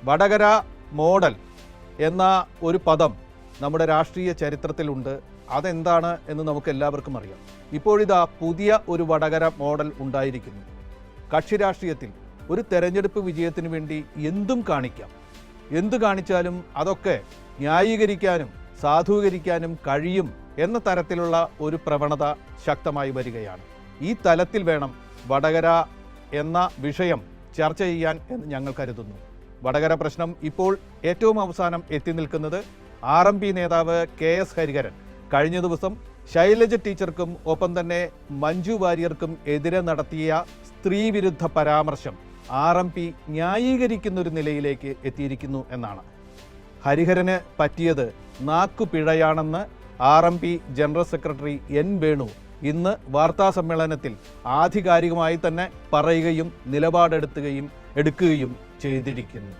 Vadakara model എന്ന ഒരു പദം നമ്മുടെ രാഷ്ട്രീയ ചരിത്രത്തിലുണ്ട്. അതെന്താണ് എന്ന് നമുക്ക് എല്ലാവർക്കും അറിയാം. ഇപ്പോഴിതാ പുതിയ ഒരു വടകര മോഡൽ ഉണ്ടായിരിക്കുന്നു. കക്ഷി രാഷ്ട്രീയത്തിൽ ഒരു തെരഞ്ഞെടുപ്പ് വിജയത്തിന് വേണ്ടി എന്തും കാണിക്കാം. എന്തു കാണിച്ചാലും അതൊക്കെ ന്യായീകരിക്കാനും സാധൂകരിക്കാനും കഴിയും എന്ന തരത്തിലുള്ള ഒരു പ്രവണത ശക്തമായി വരികയാണ്. ഈ തലത്തിൽ വേണം വടകര എന്ന വിഷയം ചർച്ച ചെയ്യാൻ എന്ന് ഞങ്ങൾ കരുതുന്നു. വടകര പ്രശ്നം ഇപ്പോൾ ഏറ്റവും അവസാനം എത്തി നിൽക്കുന്നത് RMP നേതാവ് KS ഹരിഹരൻ കഴിഞ്ഞ ദിവസം ശൈലജ ടീച്ചർക്കും ഒപ്പം തന്നെ മഞ്ജു വാര്യർക്കും എതിരെ നടത്തിയ സ്ത്രീവിരുദ്ധ പരാമർശം RMP ന്യായീകരിക്കുന്ന ഒരു നിലയിലേക്ക് എത്തിയിരിക്കുന്നു എന്നാണ്. ഹരിഹരന് പറ്റിയത് നാക്കുപിഴയാണെന്ന് RMP general secretary N Venu ഇന്ന് വാർത്താ സമ്മേളനത്തിൽ ആധികാരികമായി തന്നെ പറയുകയും നിലപാടെടുക്കുകയും ചെയ്തിരിക്കുന്നു.